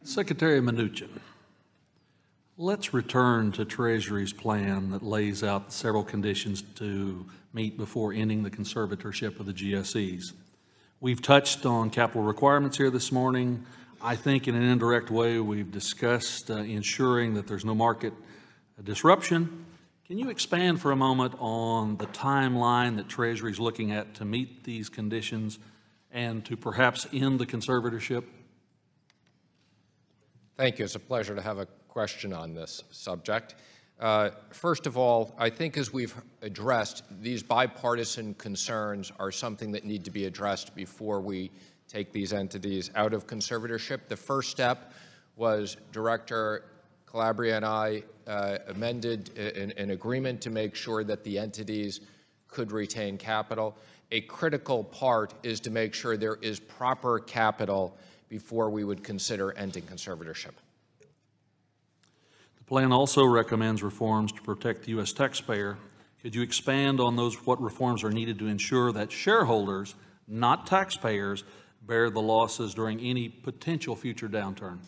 Secretary Mnuchin, let's return to Treasury's plan that lays out several conditions to meet before ending the conservatorship of the GSEs. We've touched on capital requirements here this morning. I think in an indirect way we've discussed ensuring that there's no market disruption. Can you expand for a moment on the timeline that Treasury is looking at to meet these conditions and to perhaps end the conservatorship? Thank you. It's a pleasure to have a question on this subject. First of all, I think as we've addressed, these bipartisan concerns are something that need to be addressed before we take these entities out of conservatorship. The first step was Director Calabria and I amended an agreement to make sure that the entities could retain capital. A critical part is to make sure there is proper capital before we would consider ending conservatorship. The plan also recommends reforms to protect the U.S. taxpayer. Could you expand on what reforms are needed to ensure that shareholders, not taxpayers, bear the losses during any potential future downturn?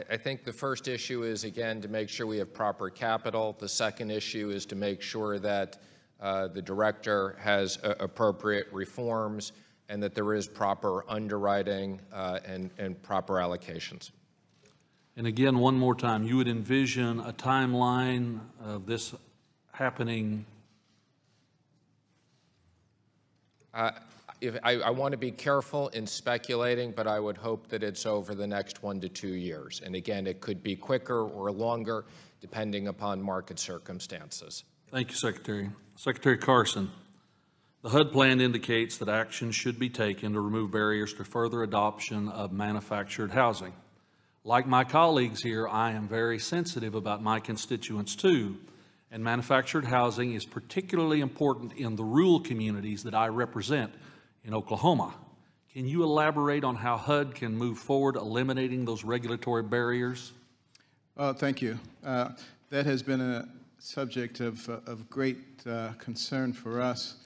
I think the first issue is, again, to make sure we have proper capital. The second issue is to make sure that the director has appropriate reforms and that there is proper underwriting and proper allocations. And again, one more time, you would envision a timeline of this happening? I want to be careful in speculating, but I would hope that it's over the next 1 to 2 years. And again, it could be quicker or longer, depending upon market circumstances. Thank you, Secretary. Secretary Carson, the HUD plan indicates that action should be taken to remove barriers to further adoption of manufactured housing. Like my colleagues here, I am very sensitive about my constituents too, and manufactured housing is particularly important in the rural communities that I represent in Oklahoma. Can you elaborate on how HUD can move forward eliminating those regulatory barriers? Thank you. That has been a subject of great concern for us.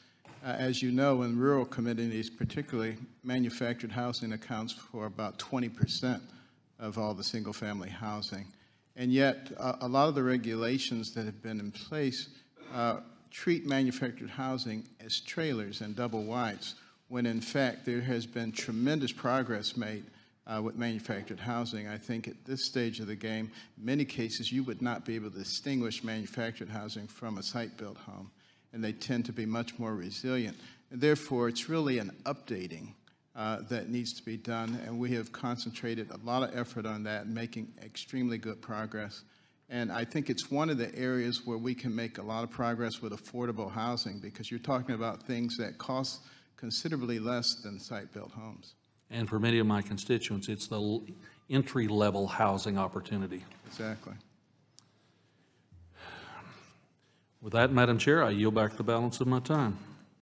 As you know, in rural communities, particularly, manufactured housing accounts for about 20% of all the single-family housing. And yet, a lot of the regulations that have been in place treat manufactured housing as trailers and double wides, when in fact there has been tremendous progress made with manufactured housing. I think at this stage of the game, in many cases you would not be able to distinguish manufactured housing from a site-built home, and they tend to be much more resilient. And therefore, it's really an updating that needs to be done, and we have concentrated a lot of effort on that and making extremely good progress. And I think it's one of the areas where we can make a lot of progress with affordable housing, because you're talking about things that cost considerably less than site-built homes. And for many of my constituents, it's the entry-level housing opportunity. Exactly. With that, Madam Chair, I yield back the balance of my time.